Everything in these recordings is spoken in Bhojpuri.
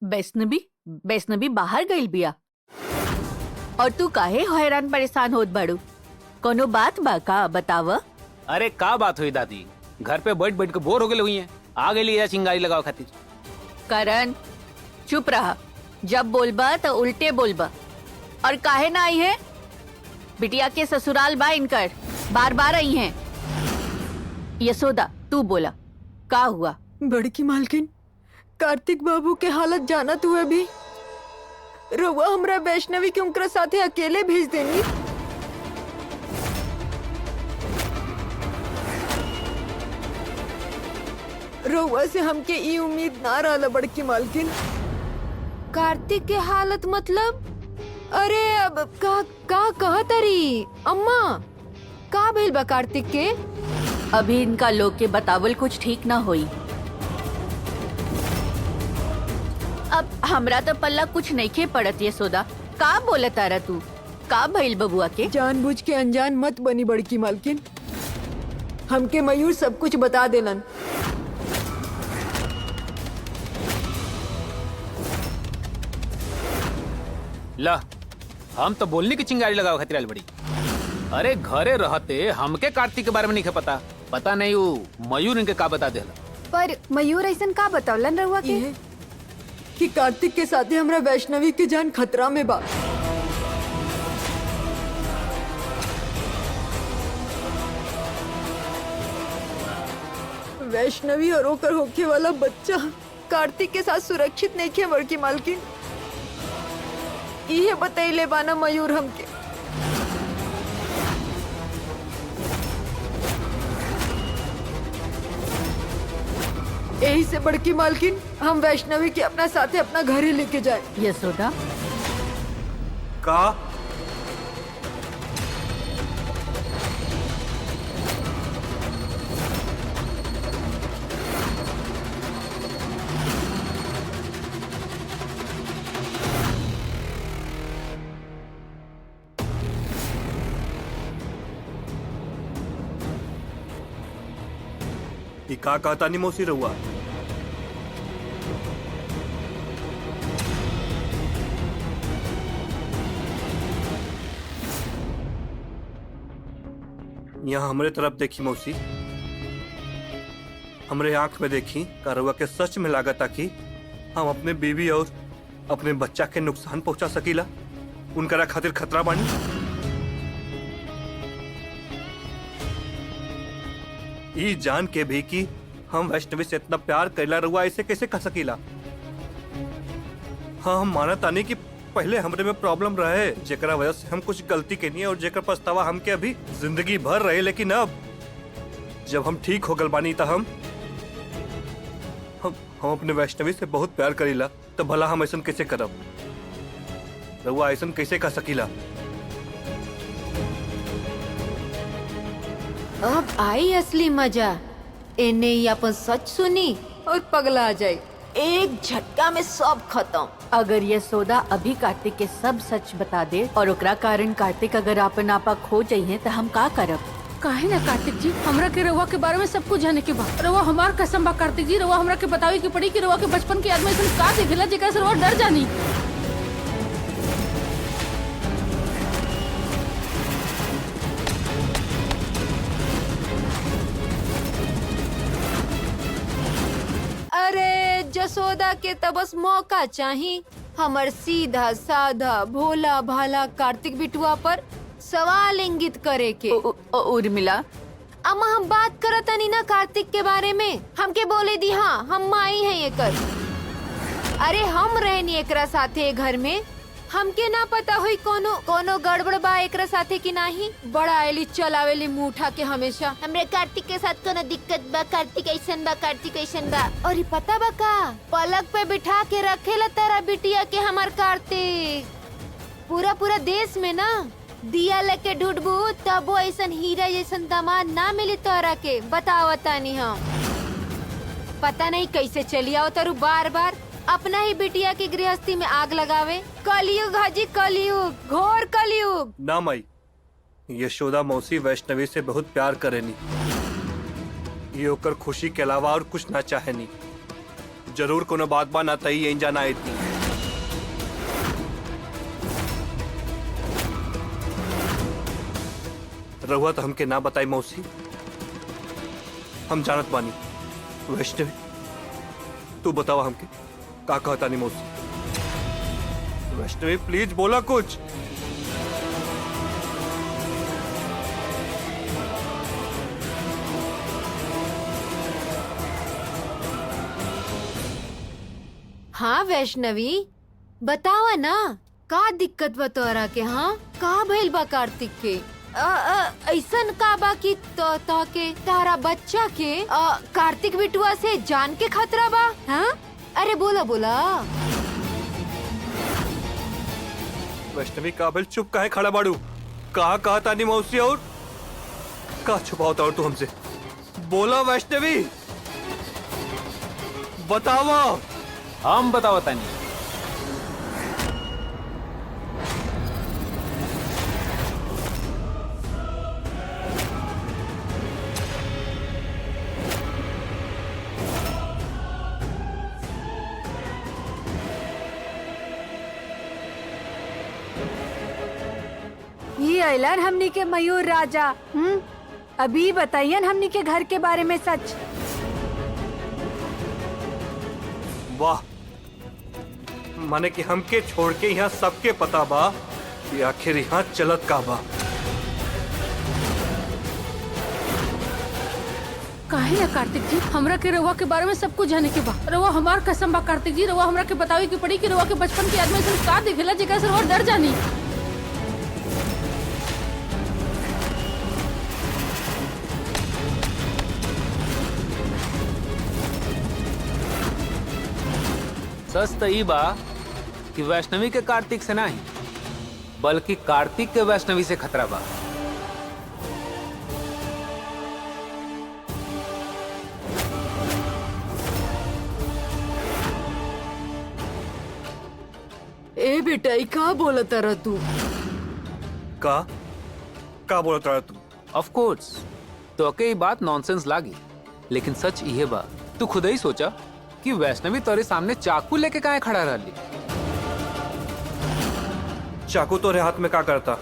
वैष्णवी वैष्णवी बाहर गइल बिया और तू काहे हैरान परेशान होत बाड़ू? कोनो बात बा का बताव? अरे का बात हुई दादी, घर पे बैठ बैठ के बोर हो गए हुई है, आ गई चिंगारी लगाओ खातिर। करण चुप रहा, जब बोलबा तो उल्टे बोलबा। और काहे ना आई है? बिटिया के ससुराल बा इनकर, बार बार आई हैं। यशोदा तू बोला का हुआ? बड़की मालकिन, कार्तिक बाबू के हालत जानत हुए भी रउआ हमरा वैष्णवी के उनकरा साथे अकेले भेज देनी। रउआ से हमके ई उम्मीद ना रहला बड़की मालकिन। कार्तिक के हालत मतलब? अरे अब का कहतरी अम्मा, का भइल बा कार्तिक के? अभी इनका लोग के बतावल कुछ ठीक ना होई। अब हमरा तो पल्ला कुछ नइखे पड़त। यशोदा का बोलत तारा तू? का भइल बबुआ के? जानबूझ के अनजान मत बनी बड़की मालकिन, हमके मयूर सब कुछ बता देलन। ला हम तो बोलने की चिंगारी लगाओ खातिर आइल बड़ी। अरे घरे रहते हमके कार्तिक के बारे में नहीं पता, पता नहीं वो मयूर इनके का बता देला। पर मयूर ऐसन का बतावलन रहुआ के? ये कि कार्तिक के साथे हमरा वैष्णवी की जान खतरा में बा। वैष्णवी और ओकर होके वाला बच्चा कार्तिक के साथ सुरक्षित नहीं खे बड़की मालकिन। इहे बतैले बाना मयूर हमके। यही से बड़की मालकिन हम वैष्णवी के अपना साथे अपना घरे लेके जाए। यशोदा का ई का कहता नहीं मौसी रहुआ? यहाँ हमरे तरफ देखी मौसी, हमरे आंख में देखी। का रहुआ के सच में लागता कि हम अपने बीवी और अपने बच्चा के नुकसान पहुंचा सकीला? उनकरा खातिर खतरा बानी? ई जान के भी कि हम वैष्णवी से इतना प्यार कैला, रहुआ ऐसे कैसे कह सकीला? हाँ हम मानत आनी कि पहले हमरे में प्रॉब्लम रहे, जेकरा वजह से हम कुछ गलती के नहीं और जेकर पछतावा हमके अभी जिंदगी भर रहे। लेकिन अब जब हम ठीक हो गल बानी तो हम अपने वैष्णवी से बहुत प्यार करीला, तो भला हम ऐसा कैसे करब? रहुआ ऐसा कैसे कह सकीला? अब आई असली मजा। इन्हें ही अपन सच सुनी और पगला जाए, एक झटका में सब खत्म। अगर यशोदा अभी कार्तिक के सब सच बता दे और ओकरा कारण कार्तिक अगर आपन आपा खो जाइए तो हम का करब? काहे ना कार्तिक जी, हमरा के रउआ के बारे में सब कुछ जाने के बा। रउआ हमार कसम बा कार्तिक जी, रउआ हमरा के बतावे की पड़ी कि रउआ के बचपन के याद में ऐसा का देखेला जेकरा से रउआ डर जानी। अरे जसोदा के तो बस मौका चाहिए हमर सीधा साधा भोला भाला कार्तिक बिटुआ पर सवाल इंगित करे के। उर्मिला अम्मा हम बात करत नहीं ना कार्तिक के बारे में, हमके बोले दी हाँ हम माई हैं ये कर। अरे हम रहनी एकरा साथे घर में, हमके ना पता हुई कोनो गड़बड़ बा एकरा साथे की नाही। बड़ा आयली चलावेली मुंह उठा के हमेशा हमरे कार्तिक के साथ कोनो दिक्कत बा, कार्तिक ऐसन बा, कार्तिक ऐसन बा। और पता बा का पलक पे बिठा के रखेला तारा बिटिया के हमार कार्तिक। पूरा देश में ना दिया लेके ढूंढबू तब वो ऐसन हीरा जैसन दामाद ना मिली तोरा के। बतावता नहीं हम, पता नहीं कैसे चली आओ तारू बार बार अपना ही बिटिया की गृहस्थी में आग लगावे। कलयुग हाजी कलयुग, घोर कलयुग। ना माई, यशोदा मौसी वैष्णवी से बहुत प्यार करेनी, ये ओकर खुशी के अलावा और कुछ ना चाहेनी। जरूर कोनो बात बा, ना तई यहीं जाना इतनी। रहुआ तो हमके ना बताई मौसी, हम जानत बानी। वैष्णवी तू बतावा हमके का कहता नहीं मौसी। वैष्णवी प्लीज बोला कुछ। हाँ वैष्णवी बतावा ना, का दिक्कत बा तोरा के? हाँ का भइल बा कार्तिक के? ऐसन का बा कि तो के तारा बच्चा के कार्तिक बिटुआ से जान के खतरा बा? हाँ अरे बोला बोला। वैष्णवी काबिल चुप काहे खड़ा बाड़ू? कहा कहा तानी मौसी और का छुपाता और तू हमसे? बोला वैष्णवी, बतावा। हम बताओ तानी। ये ऐलान हमनी के मयूर राजा। अभी बताइए हमनी के घर के बारे में सच। वाह, माने कि हमके छोड़ के यहाँ सबके पता बा कि आखिर यहाँ चलत का बा। काहे ना कार्तिक जी, हमरा के रउआ के बारे में सब कुछ जाने के बा। रउआ हमार कसम बा कार्तिक जी, रउआ हमरा के बतावे की पड़ी कि रउआ के बचपन के याद में सिर्फ का दिखेला जेकरा से रउआ डर जानी। सच तो ई बा कि वैष्णवी के कार्तिक से नहीं, बल्कि कार्तिक के वैष्णवी से खतरा बा। ए बेटा ई का बोलत रह तू? का बोलत रहा तू? ऑफ कोर्स तो के बात नॉनसेंस लागी, लेकिन सच इहे बा। तू खुद ही सोचा कि वैष्णवी तोरे सामने चाकू लेके काहे खड़ा रहली? चाकू तोरे हाथ में का करता?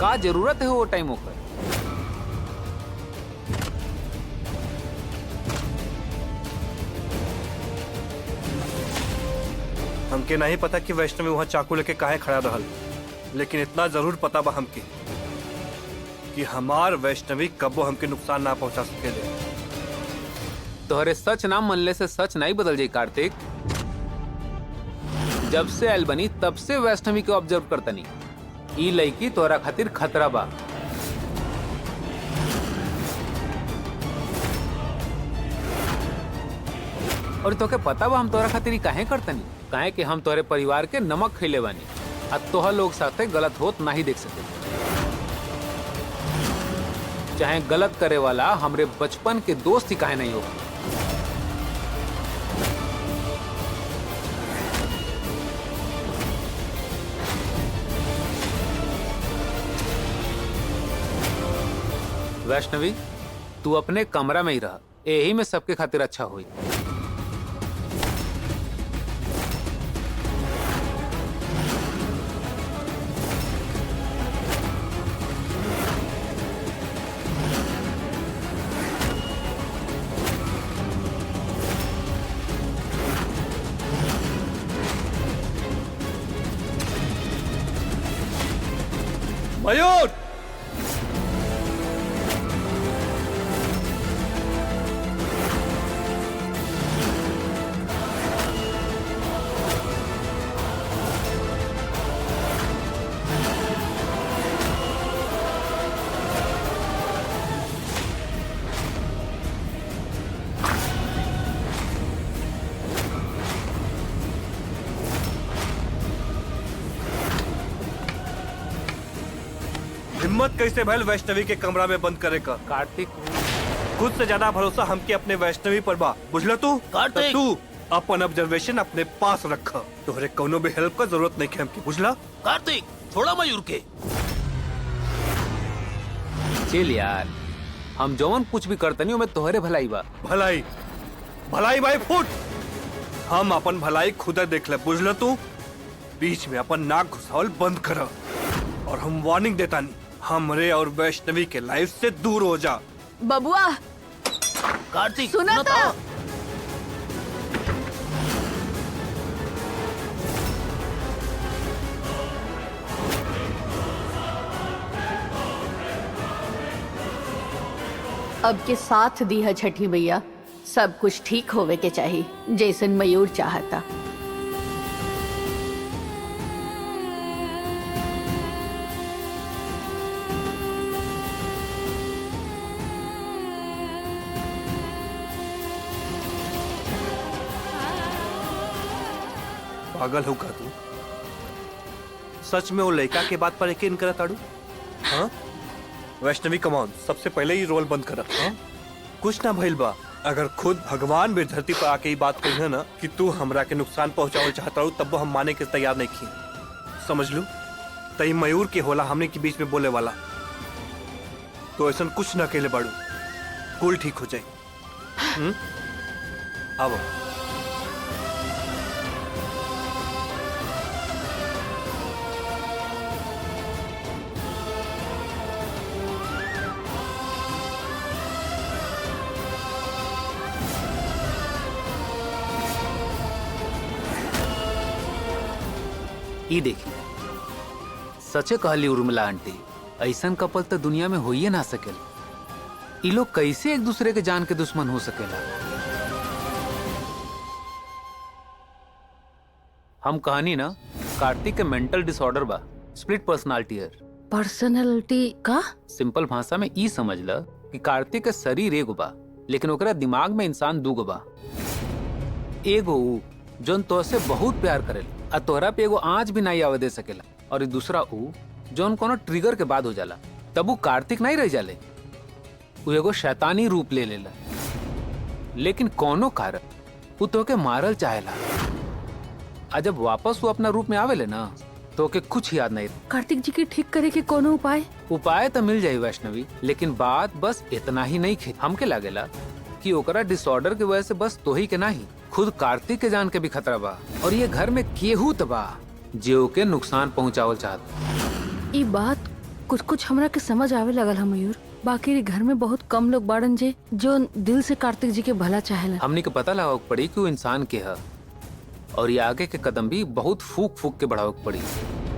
का जरूरत है वो टाइम होकर? हमके नहीं पता कि वैष्णवी वहां चाकू लेके काहे खड़ा रहल, लेकिन इतना जरूर पता बा हमके कि हमार वैष्णवी कबो हमके नुकसान ना पहुंचा सकेले। तोहरे सच ना मनले से सच नहीं बदल जाई कार्तिक। जब से आयल बनी तब से वैष्णवी को ऑब्जर्व करतनी, ई लड़की तोरा खातिर खतरा बा। और तोके पता बा हम तोरा खातिर ई काहे करतनी? काहे कि हम तोरे परिवार के नमक खइले बानी, आ तोहा लोग साथे गलत होत नहीं देख सके। चाहे गलत करे वाला हमरे बचपन के दोस्त ही काहे नहीं हो। वैष्णवी तू अपने कमरा में ही रह, यही में सबके खातिर अच्छा हुई। मयूर, हिम्मत कैसे भैल वैष्णवी के कमरा में बंद करे का? कार्तिक खुद से ज्यादा भरोसा हमके अपने वैष्णवी पर बा, बुझला तू? कार्तिक! तू अपन ऑब्जर्वेशन अपने पास रख। तोहरे कोनो भी हेल्प का जरूरत नहीं है हमके, बुझला? कार्तिक थोड़ा मयूर के चिल यार, हम जौन कुछ भी करतनी में तोहरे भलाई बा। भलाई भलाई भाई फुट। हम अपन भलाई खुदा देख ले, बुझल तू? बीच में अपन नाक घुसावल बंद कर और हम वार्निंग देता नहीं, हमरे और वैष्णवी के लाइफ से दूर हो जा। बबुआ कार्तिक सुना था? अब के साथ दी है छठी मैया, सब कुछ ठीक होवे के चाहिए जैसन मयूर चाहता। पागल हो का तू? सच में वो लड़का के बात पर यकीन करत ताड़ू? हाँ वैष्णवी कमान, सबसे पहले ही रोल बंद कर। हाँ? कुछ ना भइल बा। अगर खुद भगवान भी धरती पर आके ही बात कही ना कि तू हमरा के नुकसान पहुंचाओ चाहता हूँ, तब हम माने के तैयार नहीं की। समझ लू तई मयूर के होला हमने के बीच में बोले वाला, तो ऐसा कुछ ना अकेले बाड़ू, कुल ठीक हो जाए। आओ ई देखिए, सचे कहली उर्मिला आंटी, ऐसन कपल तो दुनिया में होइए ना सकेला। ई लोग कैसे एक दूसरे के जान के दुश्मन हो सकेला? हम कहानी ना कार्तिक के मेंटल डिसऑर्डर बा, स्प्लिट पर्सनालिटी है। पर्सनैलिटी का सिंपल भाषा में ई समझ ल कि कार्तिक के शरीर एगो बा, लेकिन ओकरा दिमाग में इंसान दूगो बा। एगो ऊ जोन तोसे बहुत प्यार करेला आ तोहरा पे एगो आँच भी नहीं आवे दे सकेला, और दूसरा ऊ जोन कोनो ट्रिगर के बाद हो जाला, तब वो कार्तिक नहीं रह जाले, वो एगो शैतानी रूप ले लेला। लेकिन कोनो कारण वो तोके मारल चाहेला, आ जब वापस वो अपना रूप में आवेले ना तो के कुछ याद नहीं। कार्तिक जी के ठीक करे के कोनो उपाय? उपाय तो मिल जाये वैष्णवी, लेकिन बात बस इतना ही नहीं खे। हमके लागेला कि ओकरा डिसऑर्डर की वजह से बस तो ही के नहीं, खुद कार्तिक के जान के भी खतरा बा, और ये घर में केहू तबा जो के नुकसान पहुंचावल चाहता। ई बात कुछ कुछ हमरा के समझ आवे लगल है मयूर, बाकी घर में बहुत कम लोग बाड़न जे जो दिल से कार्तिक जी के भला चाहेला। हमने के पता लगाव पड़ी कि वो इंसान के है, और ये आगे के कदम भी बहुत फूक फूक के बढ़ाव पड़ी।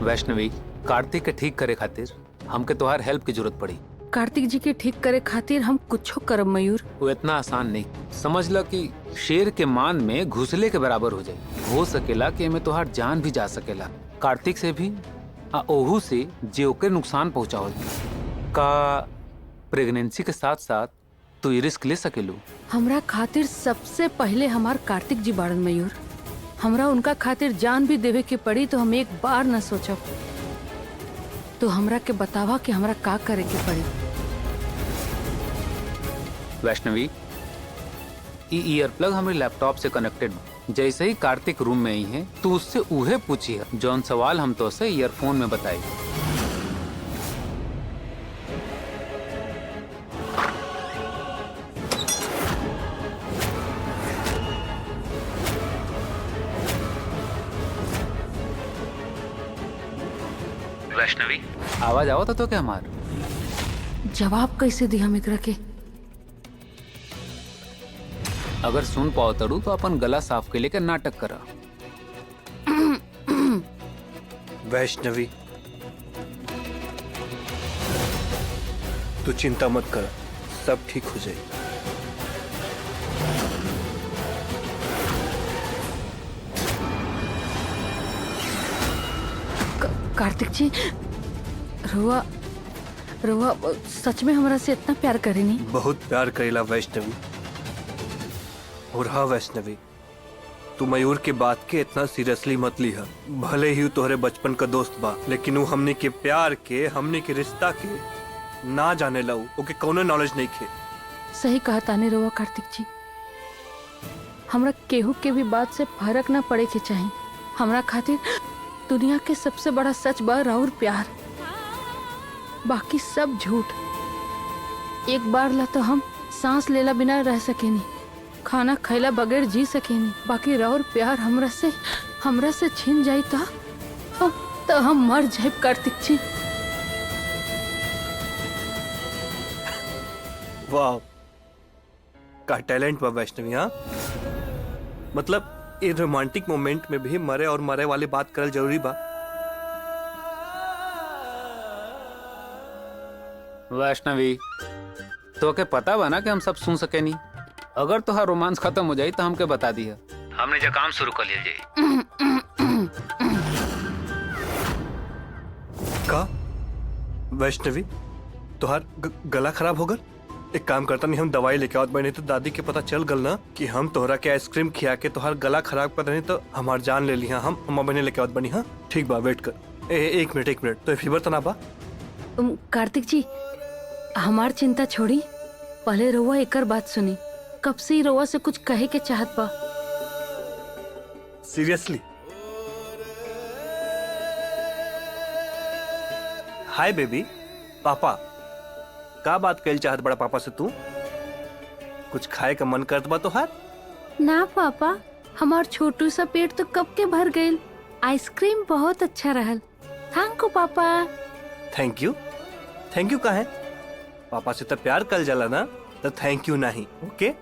वैष्णवी, कार्तिक के ठीक करे खातिर हमके तोहार हेल्प की जरूरत पड़ी। कार्तिक जी के ठीक करे खातिर हम कुछो करब मयूर। वो इतना आसान नहीं, समझ ला कि शेर के मान में घुसले के बराबर हो जाए। हो सकेला कि में तोहार जान भी जा सकेला, कार्तिक से भी आ ओहू से जे ओके नुकसान पहुंचाओ। का प्रेगनेंसी के साथ साथ तू ये रिस्क ले सकेलू? हमरा खातिर सबसे पहले हमार कार्तिक जी बाड़न मयूर, हमरा उनका खातिर जान भी देवे के पड़ी तो हम एक बार न सोचब। तो हमरा के बतावा कि हमरा का करे के पड़ी। वैष्णवी, ईयर प्लग हमारे लैपटॉप से कनेक्टेड, जैसे ही कार्तिक रूम में आई है तो उससे उहे पूछी है जौन सवाल हम तो से ईयरफोन में बताई। वैष्णवी, आवाज आवा तो क्या हमार? जवाब कैसे दी हम एकरा के? अगर सुन पाओ तड़ू तो अपन गला साफ के लेकर नाटक करा। वैष्णवी, तू चिंता मत कर, सब ठीक हो जाएगा। कार्तिक जी, रुआ सच में हमरा से इतना प्यार करेनी? बहुत प्यार करेला वैष्णवी। और हाँ वैष्णवी, तू मयूर के बात के इतना सीरियसली मत लिहा। भले ही तोहरे बचपन का दोस्त बा, लेकिन वो हमने के प्यार के, हमने के रिश्ता के ना जाने लाऊ, ओके कौनो नॉलेज नहीं खे। सही कहा ताने रुआ कार्तिक जी, हमरा केहू के भी बात से फर्क ना पड़े के चाहिए। हमरा खातिर दुनिया के सबसे बड़ा सच बा और प्यार, बाकी सब झूठ। एक बार ला तो हम सांस लेला बिना रह सकेनी, खाना खैला बगैर जी सकेनी, बाकी राउर प्यार हमरा से छीन जाई तो हम मर जाए कार्तिक जी। वाह, का टैलेंट बा वैष्णवी। हाँ, मतलब ये रोमांटिक मोमेंट में भी मरे और मरे वाली बात करल जरूरी बा। वैष्णवी, तो के पता बा ना कि हम सब सुन सके नहीं। अगर तुहार रोमांस खत्म हो जाई तो हमके बता दिया, हमने जो काम शुरू कर लिया जाए। का वैष्णवी तुहार गला खराब होगा? एक काम करता नहीं, हम दवाई लेके आवत बनी तो दादी के पता चल गल ना कि हम तोहरा के आइसक्रीम खिया के तुहार गला खराब कर रहे तो हमार जान ले ली। हाँ, हम बने लेके आवत बनी। हाँ ठीक बा, वेट कर। एक मिनट। तो फीवर तो ना बा? कार्तिक जी, हमार चिंता छोड़ी, पहले रउआ एकर बात सुनी। कब से ही रउआ से कुछ कहे के चाहत बा। सीरियसली? Hi baby. पापा का बात कल चाहत बड़ा पापा से? तू कुछ खाए का मन करत बा तोहार? ना पापा, हमार छोटू सा पेट तो कब के भर गईल। आइसक्रीम बहुत अच्छा रहल। थैंक यू पापा। थैंक यू का है? पापा से तो प्यार कल जाला ना, तो थैंक यू नहीं। ओके,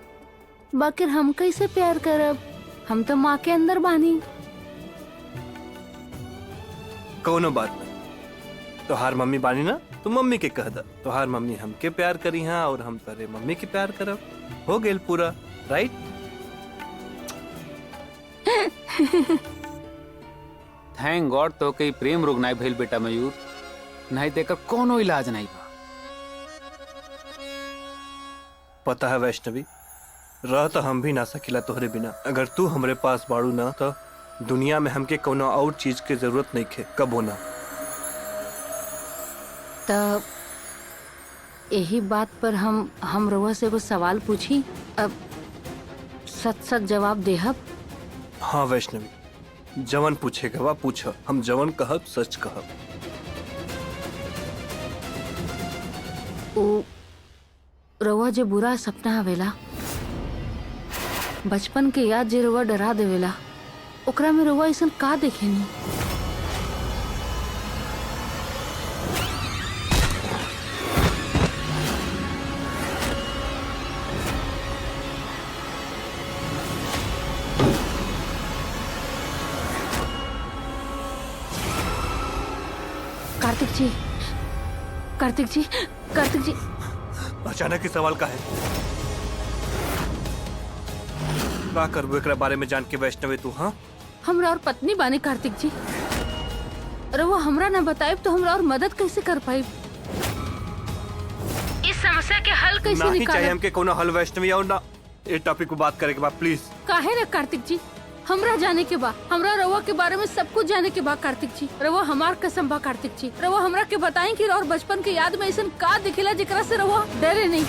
बाकी हम कैसे प्यार करब? हम तो माँ के अंदर बानी। कोनो बात नहीं, तोहार मम्मी बानी ना, तो मम्मी के कह दा। तोहार मम्मी हमके प्यार करी हाँ, और हम तेरे मम्मी के प्यार करब। हो गेल पूरा, राइट? थैंक गॉड तो कई प्रेम रोग नहीं भइल बेटा मयूर, नहीं देकर कोनो इलाज नहीं बा। पता है वैष्णवी, रह तो हम भी ना सकिला तोहरे बिना। अगर तू हमरे पास बाड़ू ना, तो दुनिया में हमके कोनो और चीज के जरूरत नहीं खे, कब होना। तब यही बात पर हम रउआ से एगो सवाल पूछी, अब सच जवाब देहब? हाँ वैष्णवी, जवन पूछेगा वा पूछ, हम जवन कहब सच कहब। ओ रउआ जे बुरा सपना आवेला, बचपन के याद जे रउआ डरा देवेला, ओकरा में रउआ ऐसन का देखेनी? कार्तिक जी, अचानक ही सवाल का है? का करबो एकरा बारे में जान के वैष्णवी तू? हाँ, हमरा और पत्नी बानी कार्तिक जी। रउआ हमरा ना बताइब तो हमरा और मदद कैसे कर पाइब? इस समस्या के हल कैसे नहीं चाहिए निकालब? हमके कोनो हल वैष्णवी, और ना ये टॉपिक पे बात करे के बाद प्लीज। काहे ना कार्तिक जी, हमरा जाने के बा, हमरा रउआ के बारे में सब कुछ जाने के बा कार्तिक जी। रउआ हमार कसम बा कार्तिक जी, रउआ हमरा के बताएं कि और बचपन के याद में ऐसन का दिखेला जेकरा से रउआ डरे नहीं।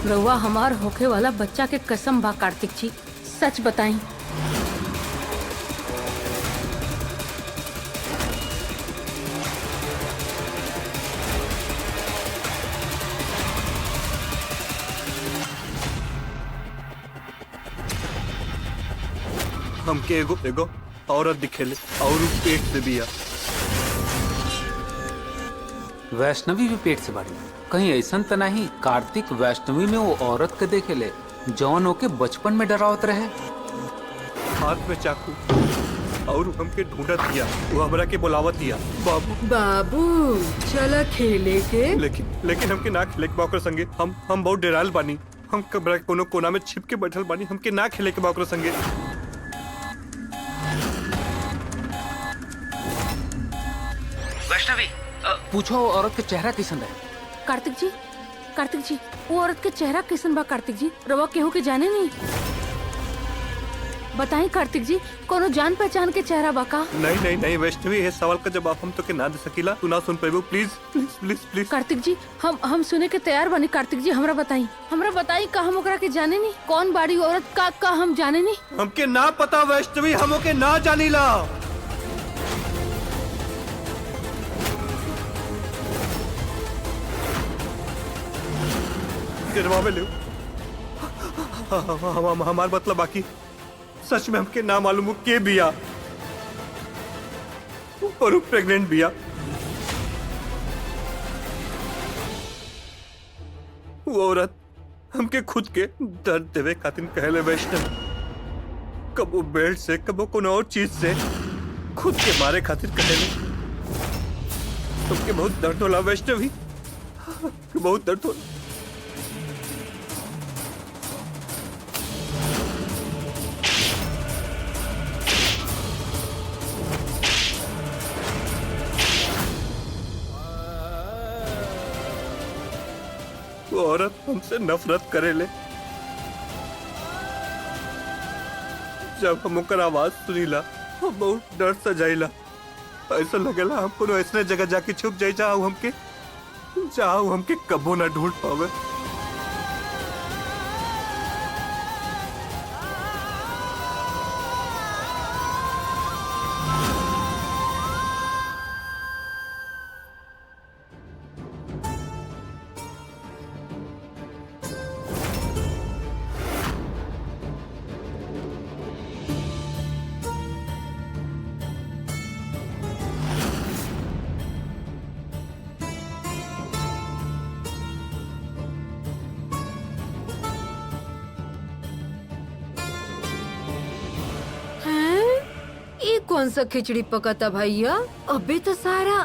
रउआ हमार होखे वाला बच्चा के कसम बा कार्तिक जी, सच बताई। हमके एगो औरत दिखेले और उ पेट से बिया। वैष्णवी भी पेट से बाड़ी, कहीं ऐसन तो नहीं कार्तिक वैष्णवी में वो औरत के देखे ले जौन होके बचपन में डरावत रहे? हाथ में चाकू और हमके ढूंढत दिया, वो हमरा के बुलावत दिया। बाबू चला खेले के। लेकिन हमके ना खेले के बा ओकरा संगे। हम बहुत डराल बानी। हम कमरा के कोनो कोना में छिप के बैठल बानी। हमके ना खेले के बा ओकरा संगे। वैष्णवी पूछो औरत के चेहरा कैसन रहे? कार्तिक जी, वो औरत के चेहरा कैसन बा कार्तिक जी? रवा केहू के जाने नहीं? बताई कार्तिक जी, कोनो जान पहचान के चेहरा बा का? नहीं नहीं नहीं वैष्णवी, ये सवाल का जवाब हम तो के ना दे सकीला, तू ना सुन पेबू। Please please please please. Kartik ji, हम सुने के तैयार बनी। कार्तिक जी हमरा बताई का हम ओकरा के जाने नहीं? कौन बाड़ी औरत का हम जाने नहीं? हमके ना पता वैष्णवी, हम ओके ना जानीला। गिरवा में ले हमार मतलब बाकी सच में हमके ना मालूम हो के बिया और प्रेग्नेंट बिया। वो औरत हमके खुद के दर्द देवे खातिर कहले वैष्णव, कबो बेल्ट से कबो कोनो और चीज से खुद के मारे खातिर कहले। तुमके बहुत दर्द होला वैष्णवी, बहुत दर्द होला। वो औरत हमसे नफरत करेले। जब हम ओकर आवाज सुनीला हम बहुत डर से जाइला। ऐसा लगेला हम कोनो ऐसने जगह जाके छुप जाई जहाँ हमके कबो ना ढूंढ पावे। कौन सा खिचड़ी पकाता भैया? अबे तो सारा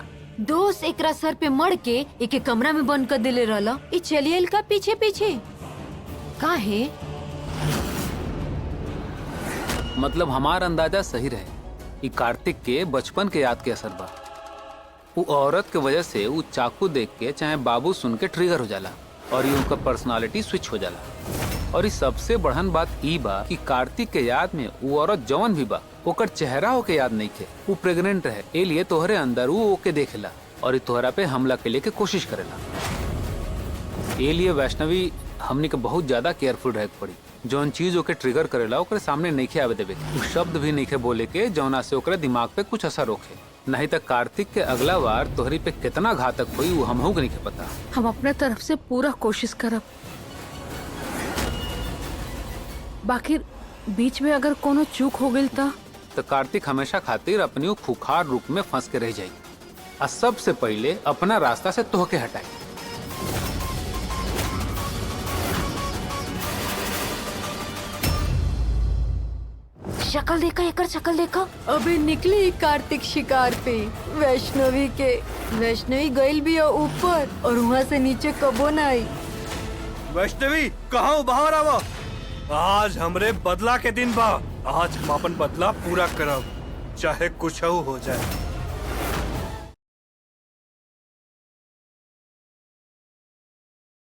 दोस्त एकरा सर पे मर के एक कमरा में बंद कर दिले रहला। ये चलिए का पीछे पीछे काहे? मतलब हमार अंदाजा सही रहे, ये कार्तिक के बचपन के याद के असर बा। वो औरत के वजह से वो चाकू देख के चाहे बाबू सुन के ट्रिगर हो जाला और ये उनका पर्सनालिटी स्विच हो जाला। और इस सबसे बढ़न बात ई बा कि कार्तिक के याद में वो औरत जवन भी बा ओकर चेहरा ओके याद नहीं थे। वो प्रेग्नेंट रहे, ए लिए तोहरे अंदर वो ओके देखेला और ये तोहरा पे हमला के लिए के कोशिश करेला। ए लिए वैष्णवी हमनी के बहुत ज्यादा केयरफुल रहे पड़ी। जौन चीज ओके ट्रिगर करेला ओकरे सामने नहीं आवे देवे के, शब्द भी नहीं बोले के जौना से ओकरे दिमाग पे कुछ असर होखे। नहीं तो कार्तिक के अगला बार तोहरी पे कितना घातक हुई वो हमहू के नहीं पता। हम अपने तरफ से पूरा कोशिश करब, बाकी बीच में अगर कोनो चूक हो गई तो कार्तिक हमेशा खातिर अपनी खुखार रूप में फंस के रह जाई और सबसे पहले अपना रास्ता से तोहके हटाई। शक्ल देखा, एकर शक्ल देखा। अभी निकली कार्तिक शिकार पे वैष्णवी गईल भी है ऊपर और वहाँ से नीचे कबो न आई। वैष्णवी कहाँ बाहर आवा, आज हमरे बदला के दिन बा। आज हम अपन बदला पूरा करब चाहे कुछ हो जाए।